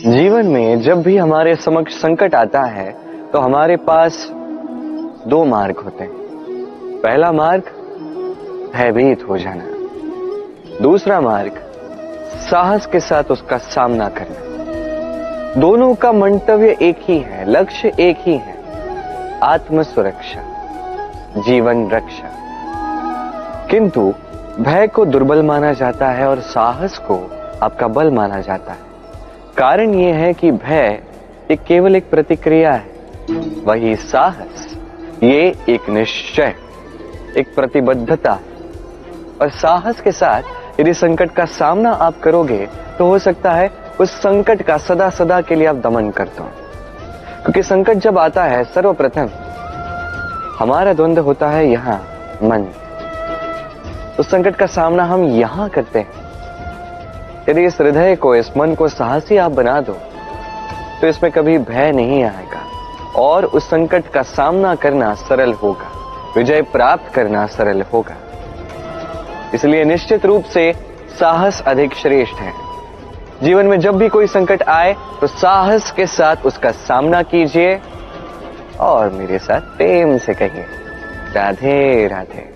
जीवन में जब भी हमारे समक्ष संकट आता है तो हमारे पास दो मार्ग होते हैं। पहला मार्ग भयभीत हो जाना, दूसरा मार्ग साहस के साथ उसका सामना करना। दोनों का मंतव्य एक ही है, लक्ष्य एक ही है, आत्म सुरक्षा, जीवन रक्षा। किंतु भय को दुर्बल माना जाता है और साहस को आपका बल माना जाता है। कारण यह है कि भय एक केवल एक प्रतिक्रिया है, वही साहस ये एक निश्चय, एक प्रतिबद्धता। और साहस के साथ यदि संकट का सामना आप करोगे तो हो सकता है उस संकट का सदा सदा के लिए आप दमन कर दो। क्योंकि संकट जब आता है सर्वप्रथम हमारा द्वंद्व होता है यहां मन। उस संकट का सामना हम यहां करते हैं। यदि इस हृदय को, इस मन को साहसी आप बना दो तो इसमें कभी भय नहीं आएगा और उस संकट का सामना करना सरल होगा, विजय प्राप्त करना सरल होगा। इसलिए निश्चित रूप से साहस अधिक श्रेष्ठ है। जीवन में जब भी कोई संकट आए तो साहस के साथ उसका सामना कीजिए और मेरे साथ प्रेम से कहिए राधे राधे।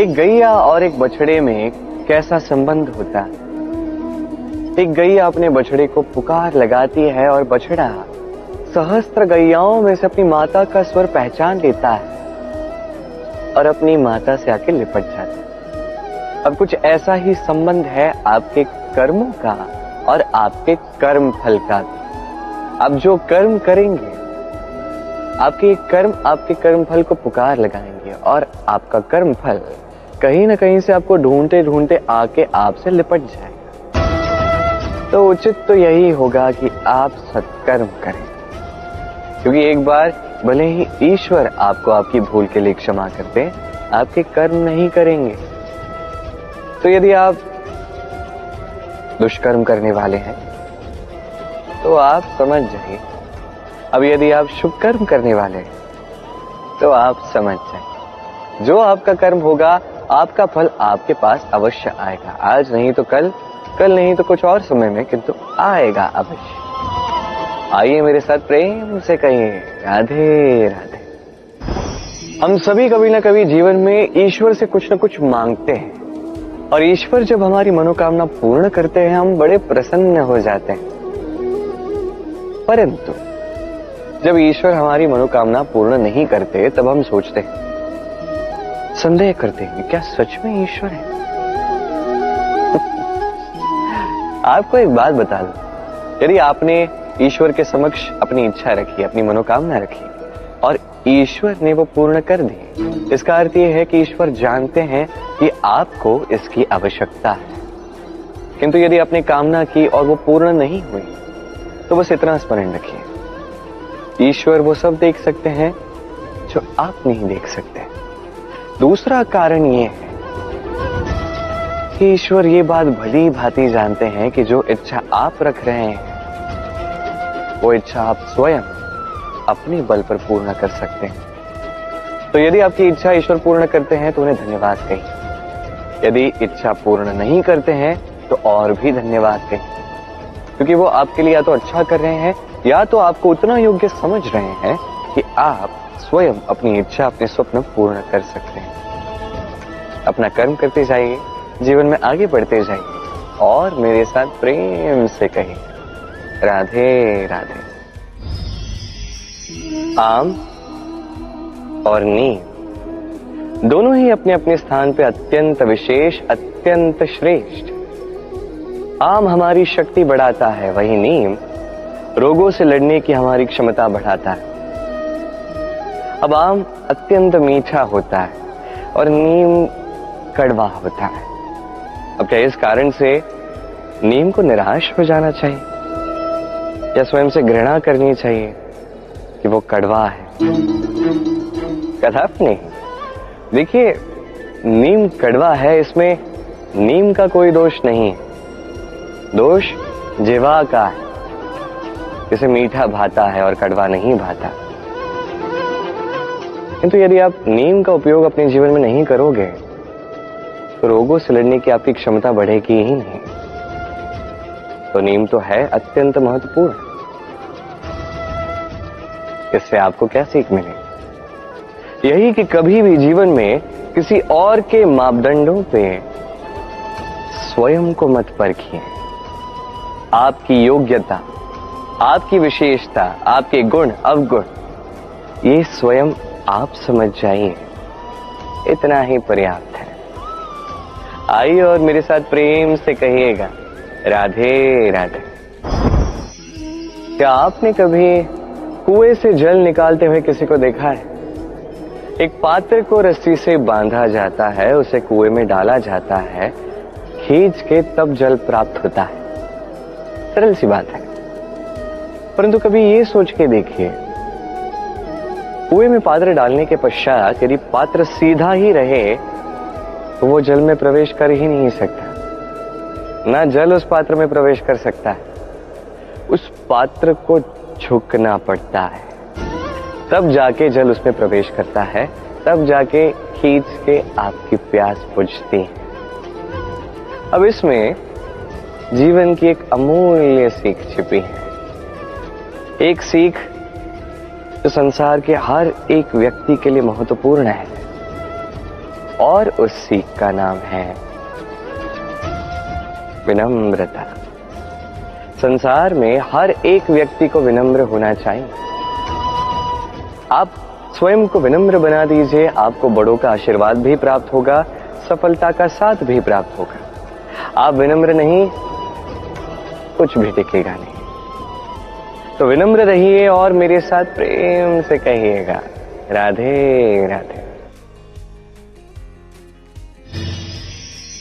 एक गैया और एक बछड़े में कैसा संबंध होता है। एक गैया अपने बछड़े को पुकार लगाती है और बछड़ा सहस्त्र गैयाओं में से अपनी माता का स्वर पहचान लेता है और अपनी माता से आके लिपट जाता है। अब कुछ ऐसा ही संबंध है आपके कर्मों का और आपके कर्म फल का। आप जो कर्म करेंगे, आपके कर्म फल को पुकार लगाएंगे और आपका कर्म फल कहीं ना कहीं से आपको ढूंढते ढूंढते आके आपसे लिपट जाएगा। तो उचित तो यही होगा कि आप सत्कर्म करें, क्योंकि एक बार भले ही ईश्वर आपको आपकी भूल के लिए क्षमा करते, आपके कर्म नहीं करेंगे। तो यदि आप दुष्कर्म करने वाले हैं तो आप समझ जाइए। अब यदि आप शुभ कर्म करने वाले हैं तो आप समझ जाइए, जो आपका कर्म होगा आपका फल आपके पास अवश्य आएगा। आज नहीं तो कल, कल नहीं तो कुछ और समय में, किंतु आएगा अवश्य। आइए मेरे साथ प्रेम से कहिए राधे राधे। हम सभी कभी ना कभी जीवन में ईश्वर से कुछ न कुछ मांगते हैं और ईश्वर जब हमारी मनोकामना पूर्ण करते हैं हम बड़े प्रसन्न हो जाते हैं। परंतु जब ईश्वर हमारी मनोकामना पूर्ण नहीं करते तब हम सोचते हैं, संदेह करते हैं, क्या सच में ईश्वर है? आपको एक बात बता दूं, यदि आपने ईश्वर के समक्ष अपनी इच्छा रखी, अपनी मनोकामना रखी और ईश्वर ने वो पूर्ण कर दी, इसका अर्थ यह है कि ईश्वर जानते हैं कि आपको इसकी आवश्यकता है। किंतु यदि आपने कामना की और वो पूर्ण नहीं हुई तो बस इतना स्मरण रखिए, ईश्वर वो सब देख सकते हैं जो आप नहीं देख सकते। दूसरा कारण ये है कि ईश्वर ये बात भली भांति जानते हैं कि जो इच्छा आप रख रहे हैं वो इच्छा आप स्वयं अपने बल पर पूर्ण कर सकते हैं। तो यदि आपकी इच्छा ईश्वर पूर्ण करते हैं तो उन्हें धन्यवाद कहिए। यदि इच्छा पूर्ण नहीं करते हैं तो और भी धन्यवाद कहिए, क्योंकि वो आपके लिए या तो अच्छा कर रहे हैं या तो आपको उतना योग्य समझ रहे हैं कि आप स्वयं अपनी इच्छा, अपने स्वप्न पूर्ण कर सकते हैं। अपना कर्म करते जाइए, जीवन में आगे बढ़ते जाइए और मेरे साथ प्रेम से कहिए राधे राधे। आम और नीम दोनों ही अपने अपने स्थान पे अत्यंत विशेष, अत्यंत श्रेष्ठ। आम हमारी शक्ति बढ़ाता है, वही नीम रोगों से लड़ने की हमारी क्षमता बढ़ाता है। अब आम अत्यंत मीठा होता है और नीम कड़वा होता है। अब क्या इस कारण से नीम को निराश हो जाना चाहिए या स्वयं से घृणा करनी चाहिए कि वो कड़वा है? कदापि नहीं। देखिए, नीम कड़वा है, इसमें नीम का कोई दोष नहीं है, दोष जिह्वा का है। इसे मीठा भाता है और कड़वा नहीं भाता। किंतु यदि आप नीम का उपयोग अपने जीवन में नहीं करोगे तो रोगों से लड़ने की आपकी क्षमता बढ़ेगी ही नहीं। तो नींव तो है अत्यंत महत्वपूर्ण। इससे आपको क्या सीख मिलेगी? यही कि कभी भी जीवन में किसी और के मापदंडों पे स्वयं को मत परखिए। आपकी योग्यता, आपकी विशेषता, आपके गुण अवगुण, ये स्वयं आप समझ जाइए, इतना ही पर्याप्त है। आइए और मेरे साथ प्रेम से कहिएगा, राधे राधे। क्या आपने कभी कुएं से जल निकालते हुए किसी को देखा है? एक पात्र को रस्सी से बांधा जाता है, उसे कुएं में डाला जाता है, खींच के तब जल प्राप्त होता है। सरल सी बात है, परंतु कभी ये सोच के देखिए, कुएं में पात्र डालने के पश्चात यदि पात्र सीधा ही रहे तो वो जल में प्रवेश कर ही नहीं सकता। ना जल उस पात्र में प्रवेश कर सकता है, उस पात्र को झुकना पड़ता है, तब जाके जल उसमें प्रवेश करता है, तब जाके खींच के आपकी प्यास बुझती है। अब इसमें जीवन की एक अमूल्य सीख छिपी है, एक सीख जो संसार के हर एक व्यक्ति के लिए महत्वपूर्ण है, और उस सीख का नाम है विनम्रता। संसार में हर एक व्यक्ति को विनम्र होना चाहिए। आप स्वयं को विनम्र बना दीजिए, आपको बड़ों का आशीर्वाद भी प्राप्त होगा, सफलता का साथ भी प्राप्त होगा। आप विनम्र नहीं, कुछ भी टिकेगा नहीं। तो विनम्र रहिए और मेरे साथ प्रेम से कहिएगा, राधे राधे।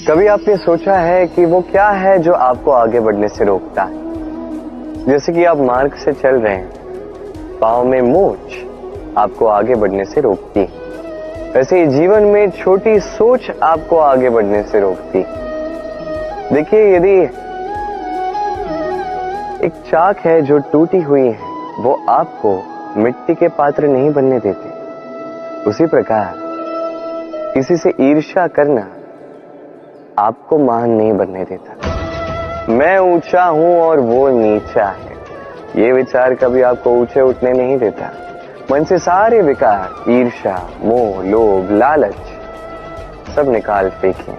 कभी आपने सोचा है कि वो क्या है जो आपको आगे बढ़ने से रोकता है? जैसे कि आप मार्ग से चल रहे हैं, पांव में मोच आपको आगे बढ़ने से रोकती, वैसे ही जीवन में छोटी सोच आपको आगे बढ़ने से रोकती। देखिए, यदि एक चाक है जो टूटी हुई है, वो आपको मिट्टी के पात्र नहीं बनने देते। उसी प्रकार किसी से ईर्ष्या करना आपको महान नहीं बनने देता। मैं ऊंचा हूं और वो नीचा है, ये विचार कभी आपको ऊंचे उठने नहीं देता। मन से सारे विकार, ईर्ष्या, मोह, लोभ, लालच सब निकाल फेंकिए।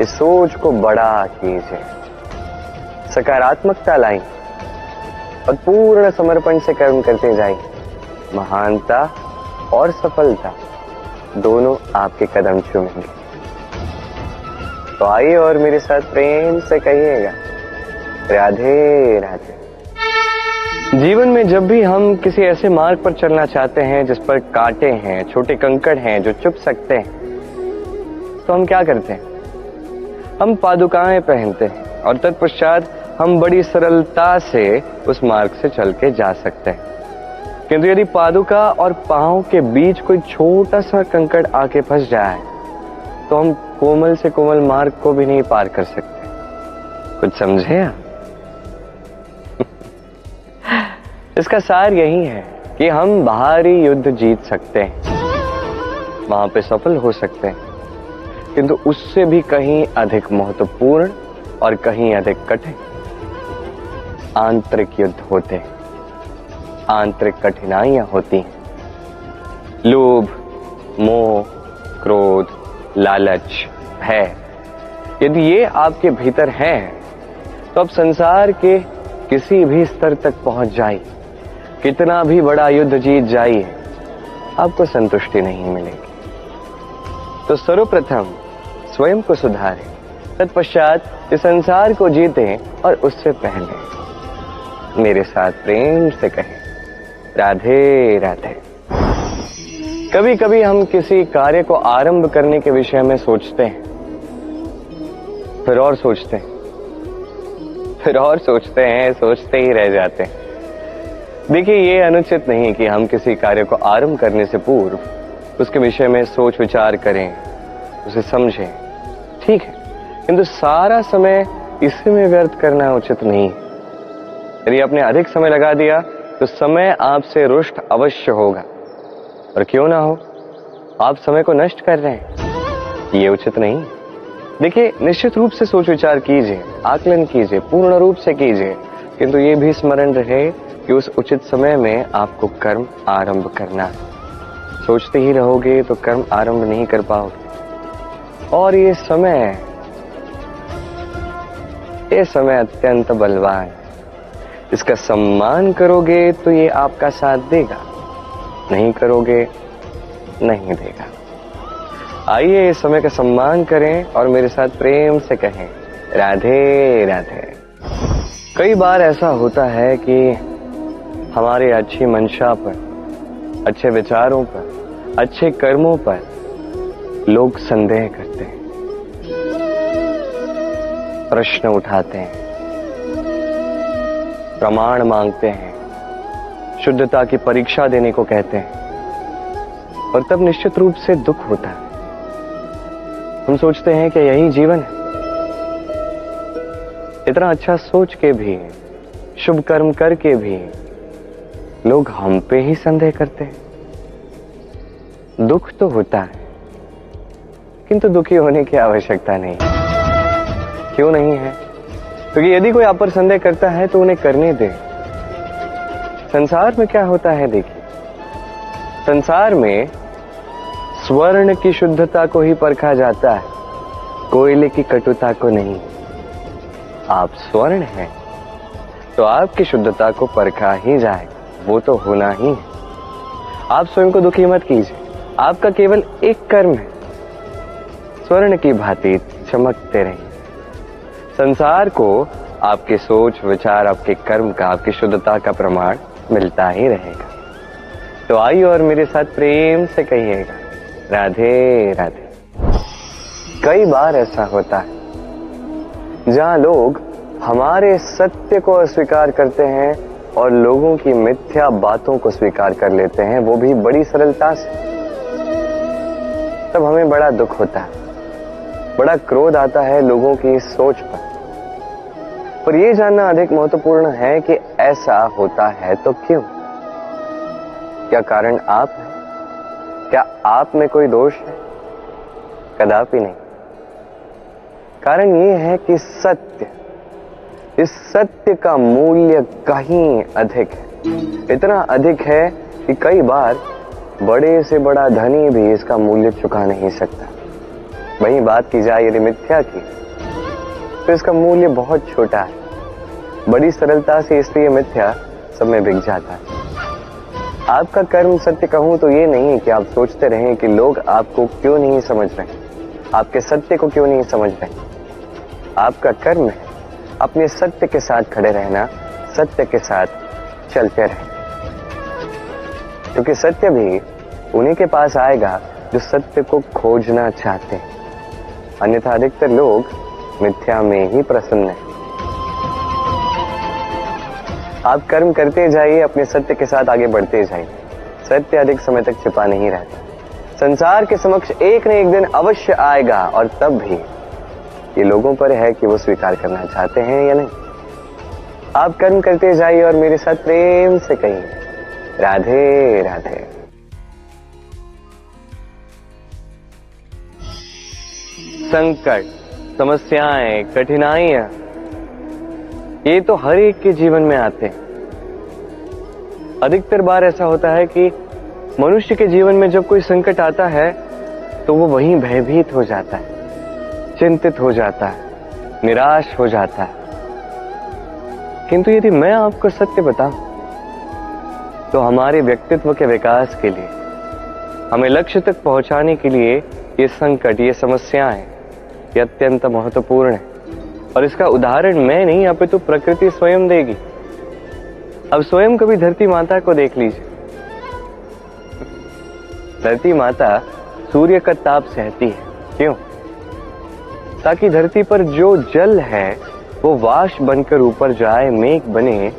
इस सोच को बड़ा कीजिए, सकारात्मकता लाई और पूर्ण समर्पण से कर्म करते जाइए। महानता और सफलता दोनों आपके कदम चूमेंगे। तो आइए और मेरे साथ प्रेम से कहिएगा, राधे राधे। जीवन में जब भी हम किसी ऐसे मार्ग पर चलना चाहते हैं जिस पर कांटे हैं, छोटे कंकड़ हैं जो चुभ सकते हैं, तो हम क्या करते हैं? हम पादुकाएं पहनते हैं और तत्पश्चात हम बड़ी सरलता से उस मार्ग से चल के जा सकते हैं। किंतु यदि पादुका और पांव के बीच कोई छोटा सा कंकड़ आके फंस जाए तो हम कोमल से कोमल मार्ग को भी नहीं पार कर सकते। कुछ समझे आप? इसका सार यही है कि हम बाहरी युद्ध जीत सकते हैं, वहां पे सफल हो सकते हैं, किंतु उससे भी कहीं अधिक महत्वपूर्ण और कहीं अधिक कठिन आंतरिक युद्ध होते हैं, आंतरिक कठिनाइयां होती हैं। लोभ, मोह, क्रोध, लालच, भय, यदि ये आपके भीतर है तो आप संसार के किसी भी स्तर तक पहुंच जाइए, कितना भी बड़ा युद्ध जीत जाइए, आपको संतुष्टि नहीं मिलेगी। तो सर्वप्रथम स्वयं को सुधारें, तत्पश्चात इस संसार को जीतें और उससे पहले मेरे साथ प्रेम से कहें, राधे राधे। कभी कभी हम किसी कार्य को आरंभ करने के विषय में सोचते हैं, फिर और सोचते हैं, फिर और सोचते हैं, सोचते ही रह जाते हैं। देखिए, ये अनुचित नहीं कि हम किसी कार्य को आरंभ करने से पूर्व उसके विषय में सोच विचार करें, उसे समझें, ठीक है, किंतु सारा समय इसी में व्यर्थ करना उचित नहीं। यदि आपने अधिक समय लगा दिया तो समय आपसे रुष्ट अवश्य होगा, और क्यों ना हो, आप समय को नष्ट कर रहे हैं, ये उचित नहीं। देखिए, निश्चित रूप से सोच विचार कीजिए, आकलन कीजिए, पूर्ण रूप से कीजिए, किंतु ये भी स्मरण रहे कि उस उचित समय में आपको कर्म आरंभ करना है। सोचते ही रहोगे तो कर्म आरंभ नहीं कर पाओगे। और ये समय अत्यंत बलवान है। इसका सम्मान करोगे तो ये आपका साथ देगा, नहीं करोगे नहीं देगा। आइए इस समय का सम्मान करें और मेरे साथ प्रेम से कहें राधे राधे। कई बार ऐसा होता है कि हमारे अच्छी मंशा पर, अच्छे विचारों पर, अच्छे कर्मों पर लोग संदेह करते हैं, प्रश्न उठाते हैं, प्रमाण मांगते हैं, शुद्धता की परीक्षा देने को कहते हैं, और तब निश्चित रूप से दुख होता है। हम सोचते हैं कि यही जीवन है। इतना अच्छा सोच के भी, शुभ कर्म करके भी लोग हम पे ही संदेह करते हैं। दुख तो होता है, किंतु दुखी होने की आवश्यकता नहीं। क्यों नहीं है? क्योंकि यदि कोई आप पर संदेह करता है तो उन्हें करने दे। संसार में क्या होता है देखिए, संसार में स्वर्ण की शुद्धता को ही परखा जाता है, कोयले की कटुता को नहीं। आप स्वर्ण हैं तो आपकी शुद्धता को परखा ही जाएगा, वो तो होना ही है। आप स्वयं को दुखी मत कीजिए, आपका केवल एक कर्म है, स्वर्ण की भांति चमकते रहिए। संसार को आपके सोच विचार, आपके कर्म का, आपकी शुद्धता का प्रमाण मिलता ही रहेगा। तो आइए और मेरे साथ प्रेम से कहिएगा राधे राधे। कई बार ऐसा होता है जहां लोग हमारे सत्य को अस्वीकार करते हैं और लोगों की मिथ्या बातों को स्वीकार कर लेते हैं, वो भी बड़ी सरलता से। तब हमें बड़ा दुख होता है, बड़ा क्रोध आता है लोगों की इस सोच पर यह जानना अधिक महत्वपूर्ण है कि ऐसा होता है तो क्यों? क्या कारण आप है? क्या आप में कोई दोष है? कदापि नहीं। कारण यह है कि सत्य, इस सत्य का मूल्य कहीं अधिक है। इतना अधिक है कि कई बार बड़े से बड़ा धनी भी इसका मूल्य चुका नहीं सकता। वहीं बात की जाए यदि मिथ्या की, तो इसका मूल्य बहुत छोटा है, बड़ी सरलता से इसलिए मिथ्या सब में बिक जाता है। आपका कर्म सत्य कहूं तो ये नहीं कि आप सोचते रहें कि लोग आपको क्यों नहीं समझ रहे, आपके सत्य को क्यों नहीं समझ रहे। आपका कर्म है अपने सत्य के साथ खड़े रहना, सत्य के साथ चलते रहना, क्योंकि सत्य भी उन्हीं के पास आएगा जो सत्य को खोजना चाहते हैं। अन्यथा अधिकतर लोग मिथ्या में ही प्रसन्न हैं। आप कर्म करते जाइए, अपने सत्य के साथ आगे बढ़ते जाइए। सत्य अधिक समय तक छिपा नहीं रहता, संसार के समक्ष एक न एक दिन अवश्य आएगा, और तब भी ये लोगों पर है कि वो स्वीकार करना चाहते हैं या नहीं। आप कर्म करते जाइए और मेरे साथ प्रेम से कहिए राधे राधे। संकट, समस्याएं, कठिनाइयां, ये तो हर एक के जीवन में आते हैं। अधिकतर बार ऐसा होता है कि मनुष्य के जीवन में जब कोई संकट आता है तो वो वहीं भयभीत हो जाता है, चिंतित हो जाता है, निराश हो जाता है। किंतु यदि मैं आपको सत्य बताऊं तो हमारे व्यक्तित्व के विकास के लिए, हमें लक्ष्य तक पहुंचाने के लिए ये संकट, ये समस्याएं, ये अत्यंत महत्वपूर्ण है। और इसका उदाहरण मैं नहीं, अपितु प्रकृति स्वयं देगी। अब स्वयं कभी धरती माता को देख लीजिए। धरती माता सूर्य का ताप सहती है, क्यों? ताकि धरती पर जो जल है वो वाष्प बनकर ऊपर जाए, मेघ बने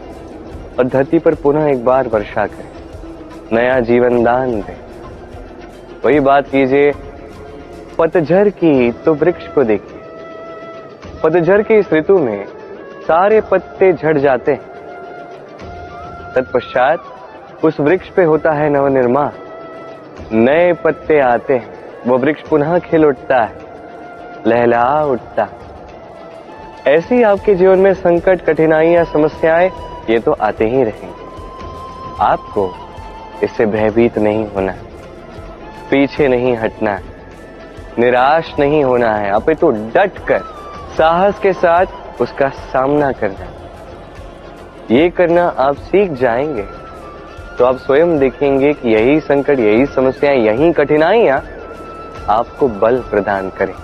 और धरती पर पुनः एक बार वर्षा करे, नया जीवन दान दे। वही बात कीजिए पतझड़ की, तो वृक्ष को देखिए। पतझड़ की इस ऋतु में सारे पत्ते झड़ जाते हैं, तत्पश्चात उस वृक्ष पे होता है नवनिर्माण, नए पत्ते आते हैं, वो वृक्ष पुनः खिल उठता है, लहला उठता। ऐसी आपके जीवन में संकट, कठिनाइयां, समस्याएं ये तो आते ही रहेंगे। आपको इससे भयभीत नहीं होना, पीछे नहीं हटना, निराश नहीं होना है, अपितु डट कर साहस के साथ उसका सामना करना। ये करना आप सीख जाएंगे तो आप स्वयं देखेंगे कि यही संकट, यही समस्याएं, यही कठिनाइयां आपको बल प्रदान करें।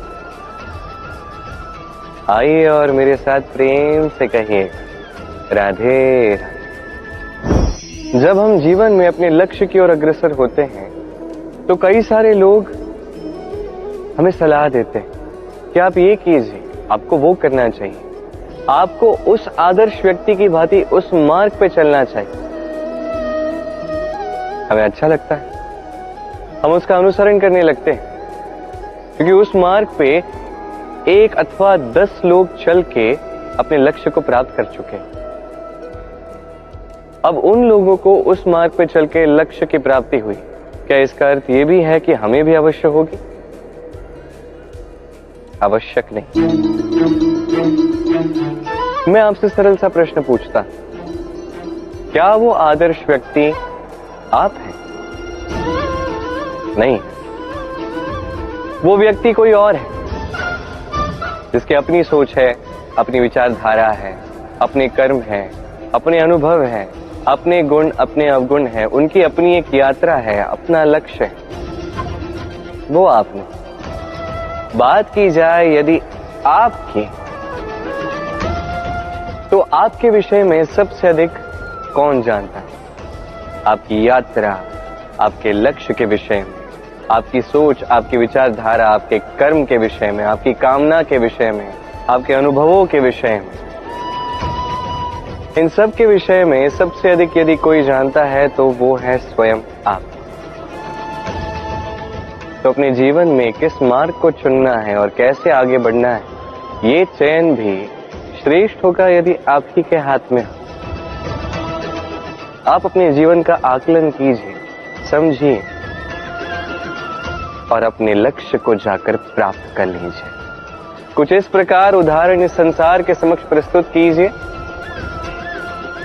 आइए और मेरे साथ प्रेम से कहिए, राधे राधे। जब हम जीवन में अपने लक्ष्य की ओर अग्रसर होते हैं तो कई सारे लोग हमें सलाह देते हैं कि आप ये कीजिए, आपको वो करना चाहिए, आपको उस आदर्श व्यक्ति की भांति उस मार्ग पे चलना चाहिए। हमें अच्छा लगता है, हम उसका अनुसरण करने लगते हैं, क्योंकि उस मार्ग पे 1 अथवा 10 लोग चल के अपने लक्ष्य को प्राप्त कर चुके हैं। अब उन लोगों को उस मार्ग पे चल के लक्ष्य की प्राप्ति हुई, क्या इसका अर्थ यह भी है कि हमें भी अवश्य होगी? आवश्यक नहीं। मैं आपसे सरल सा प्रश्न पूछता, क्या वो आदर्श व्यक्ति आप हैं? नहीं, वो व्यक्ति कोई और है, जिसकी अपनी सोच है, अपनी विचारधारा है, अपने कर्म है, अपने अनुभव है, अपने गुण, अपने अवगुण है, उनकी अपनी एक यात्रा है, अपना लक्ष्य है। वो आप नहीं। बात की जाए यदि आपकी, तो आपके विषय में सबसे अधिक कौन जानता है? आपकी यात्रा, आपके लक्ष्य के विषय में, आपकी सोच, आपकी विचारधारा, आपके कर्म के विषय में, आपकी कामना के विषय में, आपके अनुभवों के विषय में, इन सब के विषय में सबसे अधिक यदि कोई जानता है तो वो है स्वयं आप। तो अपने जीवन में किस मार्ग को चुनना है और कैसे आगे बढ़ना है, ये चयन भी श्रेष्ठ होगा यदि आप ही के हाथ में हो। आप अपने जीवन का आकलन कीजिए, समझिए और अपने लक्ष्य को जाकर प्राप्त कर लीजिए। कुछ इस प्रकार उदाहरण इस संसार के समक्ष प्रस्तुत कीजिए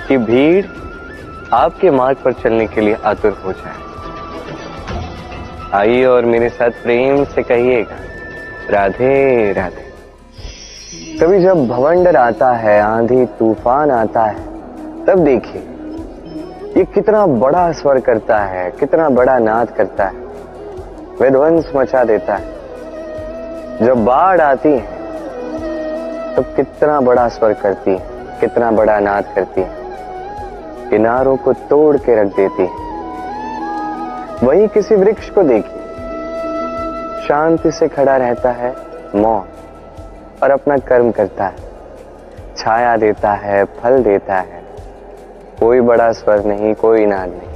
कि भीड़ आपके मार्ग पर चलने के लिए आतुर हो जाए। आइए और मेरे साथ प्रेम से कहिएगा, राधे राधे। कभी जब भवंडर आता है, आंधी तूफान आता है, तब देखिए ये कितना बड़ा स्वर करता है, कितना बड़ा नाद करता है, विध्वंस मचा देता है। जब बाढ़ आती है तब कितना बड़ा स्वर करती है, कितना बड़ा नाद करती है, किनारों को तोड़ के रख देती है। वहीं किसी वृक्ष को देखिए, शांति से खड़ा रहता है, मौन, और अपना कर्म करता है, छाया देता है, फल देता है, कोई बड़ा स्वर नहीं, कोई नाद नहीं।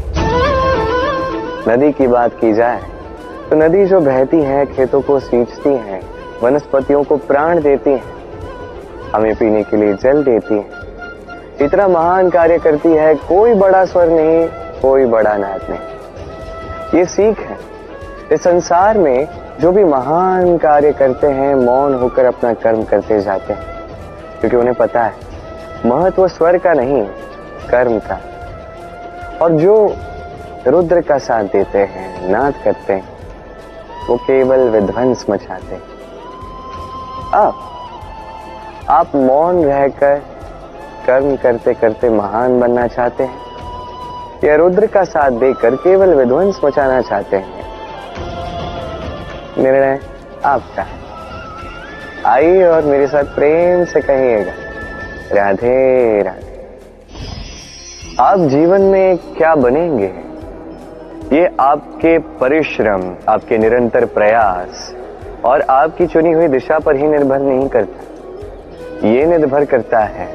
नदी की बात की जाए तो नदी जो बहती है, खेतों को सींचती है, वनस्पतियों को प्राण देती है, हमें पीने के लिए जल देती है, इतना महान कार्य करती है, कोई बड़ा स्वर नहीं, कोई बड़ा नाद नहीं। ये सीख है, इस संसार में जो भी महान कार्य करते हैं, मौन होकर अपना कर्म करते जाते हैं, क्योंकि उन्हें पता है महत्व स्वर का नहीं, कर्म का। और जो रुद्र का साथ देते हैं, नाद करते हैं, वो केवल विध्वंस मचाते हैं। आप मौन रहकर कर्म करते करते महान बनना चाहते हैं या रुद्र का साथ देकर केवल विध्वंस मचाना चाहते हैं? निर्णय आपका है। आइए और मेरे साथ प्रेम से कहिएगा, राधे राधे। आप जीवन में क्या बनेंगे, ये आपके परिश्रम, आपके निरंतर प्रयास और आपकी चुनी हुई दिशा पर ही निर्भर नहीं करता, ये निर्भर करता है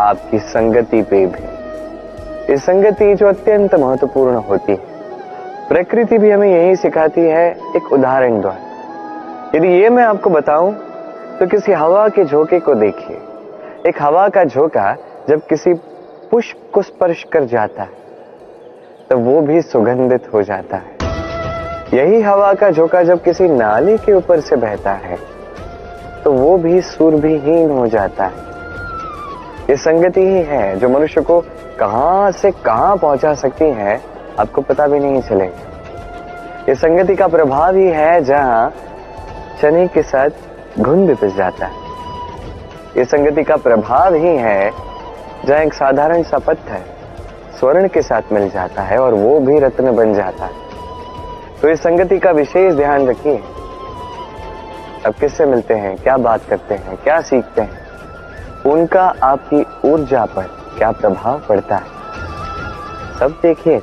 आपकी संगति पे भी। इस संगति जो अत्यंत महत्वपूर्ण होती है। प्रकृति भी हमें यही सिखाती है एक उदाहरण द्वारा। यदि ये मैं आपको बताऊं तो किसी हवा के झोंके को देखिए। एक हवा का झोंका जब किसी पुष्प को स्पर्श कर जाता है तो वो भी सुगंधित हो जाता है। यही हवा का झोंका जब किसी नाली के ऊपर से बहता है तो वो भी सुरभिहीन हो जाता है। ये संगति ही है जो मनुष्य को कहां से कहां पहुंचा सकती है, आपको पता भी नहीं चलेगा। ये संगति का प्रभाव ही है जहां चने के साथ घुन भी पिस जाता है। ये संगति का प्रभाव ही है जहां एक साधारण सा पत्थर स्वर्ण के साथ मिल जाता है और वो भी रत्न बन जाता है। तो इस संगति का विशेष ध्यान रखिए। अब किससे मिलते हैं, क्या बात करते हैं, क्या सीखते हैं, उनका आपकी ऊर्जा पर क्या प्रभाव पड़ता है, सब देखिए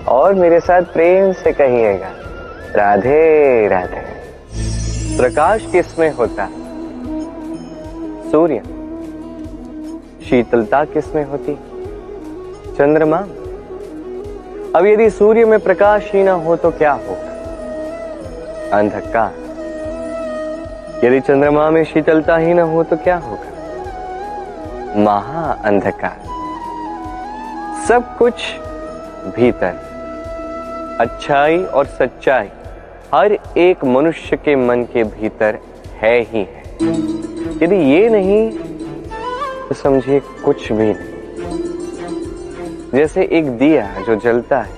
और मेरे साथ प्रेम से कहिएगा, राधे राधे। प्रकाश किसमें होता है? सूर्य। शीतलता किसमें होती? चंद्रमा। अब यदि सूर्य में प्रकाश ही ना हो तो क्या होगा? अंधकार। यदि चंद्रमा में शीतलता ही ना हो तो क्या होगा? महा अंधकार। सब कुछ भीतर, अच्छाई और सच्चाई हर एक मनुष्य के मन के भीतर है ही है। यदि ये नहीं तो समझिए कुछ भी नहीं। जैसे एक दिया जो जलता है,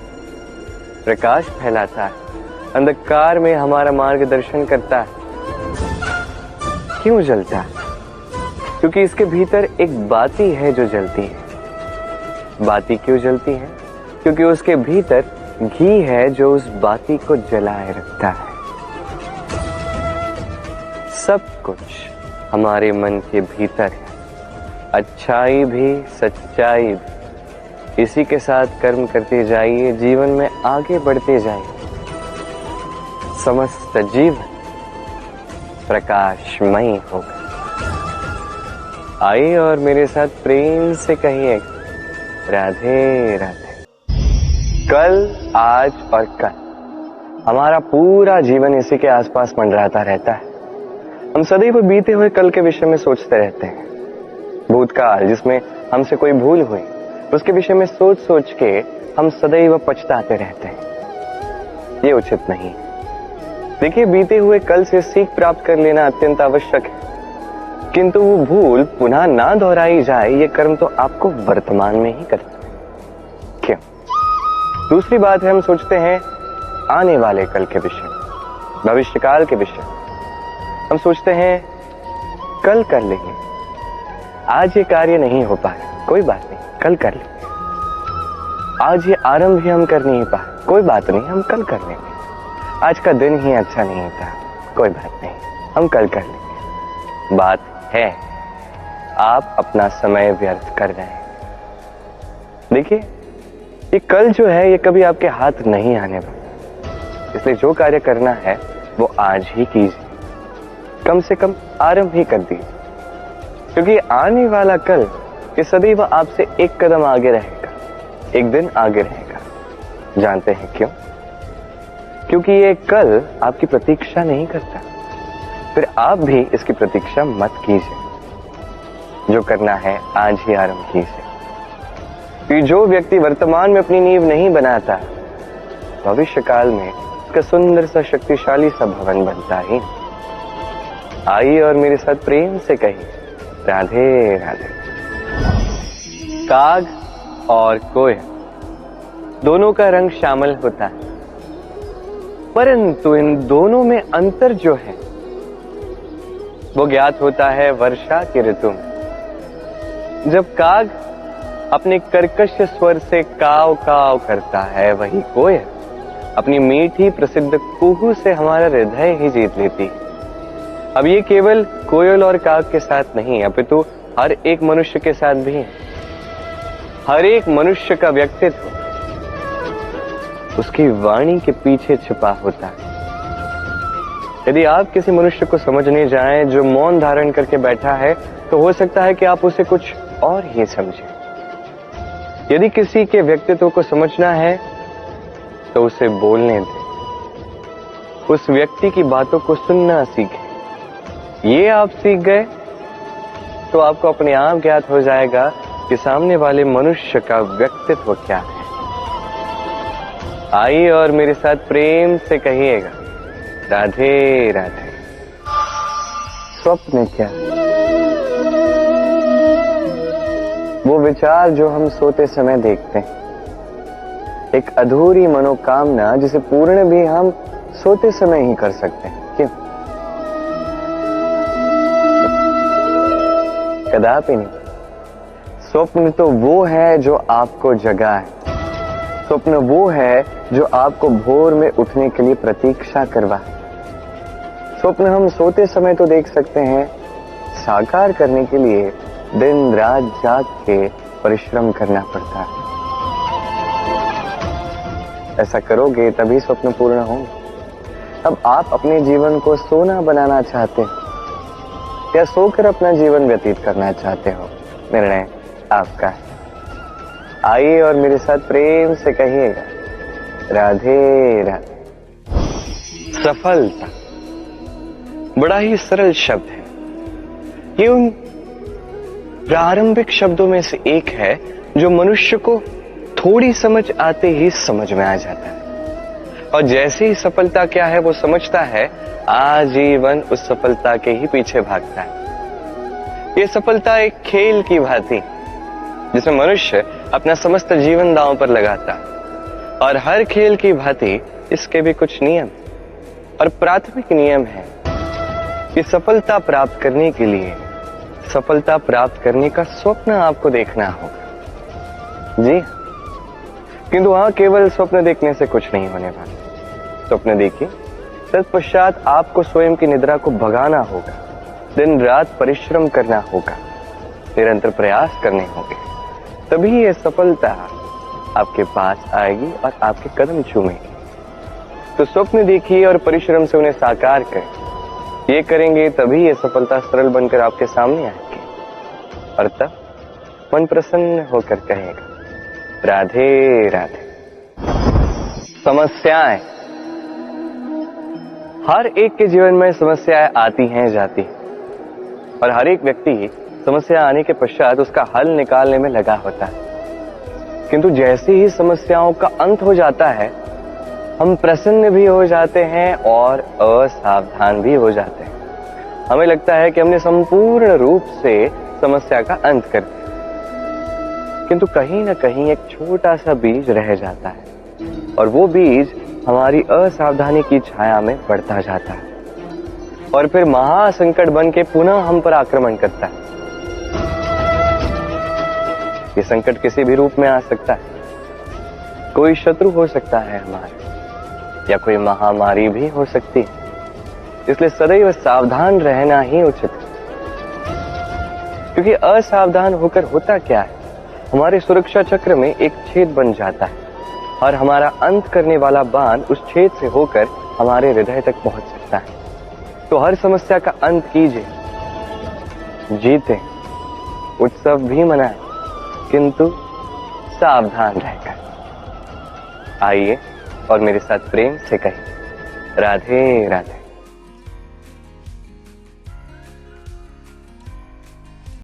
प्रकाश फैलाता है, अंधकार में हमारा मार्गदर्शन करता है। क्यों जलता है? क्योंकि इसके भीतर एक बाती है जो जलती है। बाती क्यों जलती है? क्योंकि उसके भीतर घी है जो उस बाती को जलाए रखता है। सब कुछ हमारे मन के भीतर है, अच्छाई भी सच्चाई भी। इसी के साथ कर्म करते जाइए, जीवन में आगे बढ़ते जाइए। समस्त जीवन प्रकाशमय होगा। आइए और मेरे साथ प्रेम से कहिए, राधे राधे। कल, आज और कल, हमारा पूरा जीवन इसी के आसपास मंडराता रहता है। हम सदैव बीते हुए कल के विषय में सोचते रहते हैं। भूतकाल जिसमें हमसे कोई भूल हुई, उसके विषय में सोच सोच के हम सदैव पछताते रहते हैं। ये उचित नहीं। देखिए, बीते हुए कल से सीख प्राप्त कर लेना अत्यंत आवश्यक है, किंतु वो भूल पुनः ना दोहराई जाए, ये कर्म तो आपको वर्तमान में ही करना है। क्यों? दूसरी बात है, हम सोचते हैं आने वाले कल के विषय, भविष्यकाल के विषय। हम सोचते हैं कल कर लेंगे, आज ये कार्य नहीं हो पाया, कोई बात नहीं, कल कर लेंगे। आज ये आरंभ भी हम कर नहीं पाए, कोई बात नहीं, हम कल कर लेंगे। आज का दिन ही अच्छा नहीं था, कोई बात नहीं, हम कल कर लेंगे। बात है, आप अपना समय व्यर्थ कर रहे हैं। देखिए, ये कल जो है ये कभी आपके हाथ नहीं आने वाला, इसलिए जो कार्य करना है वो आज ही कीजिए। कम से कम आरंभ ही कर दीजिए, क्योंकि आने वाला कल ये सदैव आपसे एक कदम आगे रहेगा, एक दिन आगे रहेगा। जानते हैं क्यों? क्योंकि ये कल आपकी प्रतीक्षा नहीं करता। फिर आप भी इसकी प्रतीक्षा मत कीजिए। जो करना है आज ही आरंभ कीजिए। कि जो व्यक्ति वर्तमान में अपनी नींव नहीं बनाता, भविष्य काल में उसका सुंदर सा शक्तिशाली सा भवन बनता ही। आइए और मेरे साथ प्रेम से कहिए, राधे राधे। काग और कोयल दोनों का रंग श्यामल होता है, परंतु इन दोनों में अंतर जो है वो ज्ञात होता है वर्षा की ऋतु में। जब काग अपने कर्कश स्वर से काव काव करता है, वही कोयल अपनी मीठी प्रसिद्ध कुहू से हमारा हृदय ही जीत लेती है। अब ये केवल कोयल और काग के साथ नहीं, अपितु हर एक मनुष्य के साथ भी है। हर एक मनुष्य का व्यक्तित्व उसकी वाणी के पीछे छिपा होता है। यदि आप किसी मनुष्य को समझने जाएं जो मौन धारण करके बैठा है, तो हो सकता है कि आप उसे कुछ और ही समझें। यदि किसी के व्यक्तित्व को समझना है तो उसे बोलने दें, उस व्यक्ति की बातों को सुनना सीखें। ये आप सीख गए तो आपको अपने आप ज्ञात हो जाएगा कि सामने वाले मनुष्य का व्यक्तित्व क्या है। आइए और मेरे साथ प्रेम से कहिएगा, राधे राधे। स्वप्न क्या? वो विचार जो हम सोते समय देखते हैं, एक अधूरी मनोकामना जिसे पूर्ण भी हम सोते समय ही कर सकते हैं। क्यों? कदापि नहीं। स्वप्न तो वो है जो आपको जगाए, स्वप्न वो है जो आपको भोर में उठने के लिए प्रतीक्षा करवाए। स्वप्न हम सोते समय तो देख सकते हैं, साकार करने के लिए दिन रात जाग के परिश्रम करना पड़ता है। ऐसा करोगे तभी स्वप्न पूर्ण होंगे। अब आप अपने जीवन को सोना बनाना चाहते हो या सोकर अपना जीवन व्यतीत करना चाहते हो, निर्णय आपका है। आइए और मेरे साथ प्रेम से कहिएगा, राधे राधे। सफलता बड़ा ही सरल शब्द है। ये उन प्रारंभिक शब्दों में से एक है जो मनुष्य को थोड़ी समझ आते ही समझ में आ जाता है, और जैसे ही सफलता क्या है वो समझता है, आजीवन उस सफलता के ही पीछे भागता है। ये सफलता एक खेल की भांति जिसमें मनुष्य अपना समस्त जीवन दांव पर लगाता है, और हर खेल की भांति इसके भी कुछ नियम और प्राथमिक नियम है कि सफलता प्राप्त करने के लिए सफलता प्राप्त करने का स्वप्न आपको देखना होगा। जी, किंतु वहां केवल स्वप्न देखने से कुछ नहीं होने वाला। स्वप्न देखिए, तत्पश्चात आपको स्वयं की निद्रा को भगाना होगा, दिन रात परिश्रम करना होगा, निरंतर प्रयास करने होंगे, तभी ये सफलता आपके पास आएगी और आपके कदम चूमेगी। तो स्वप्न देखिए और परिश्रम से उन्हें साकार करें। ये करेंगे तभी ये सफलता सरल बनकर आपके सामने आएगी, और तब मन प्रसन्न होकर कहेगा, राधे राधे। समस्याएं, हर एक के जीवन में समस्याएं आती हैं, जाती हैं, और हर एक व्यक्ति समस्या आने के पश्चात उसका हल निकालने में लगा होता है। किंतु जैसे ही समस्याओं का अंत हो जाता है, हम प्रसन्न भी हो जाते हैं और असावधान भी हो जाते हैं। हमें लगता है कि हमने संपूर्ण रूप से समस्या का अंत कर दिया, किंतु कहीं ना कहीं एक छोटा सा बीज रह जाता है, और वो बीज हमारी असावधानी की छाया में बढ़ता जाता है, और फिर महासंकट बन के पुनः हम पर आक्रमण करता है। ये संकट किसी भी रूप में आ सकता है। कोई शत्रु हो सकता है हमारे, या कोई महामारी भी हो सकती है। इसलिए सदैव सावधान रहना ही उचित है, क्योंकि असावधान होकर होता क्या है, हमारे सुरक्षा चक्र में एक छेद बन जाता है, और हमारा अंत करने वाला बाण उस छेद से होकर हमारे हृदय तक पहुंच सकता है। तो हर समस्या का अंत कीजिए, जीते, उत्सव भी मनाएं, किंतु सावधान रहकर। आइए और मेरे साथ प्रेम से कहिए, राधे राधे।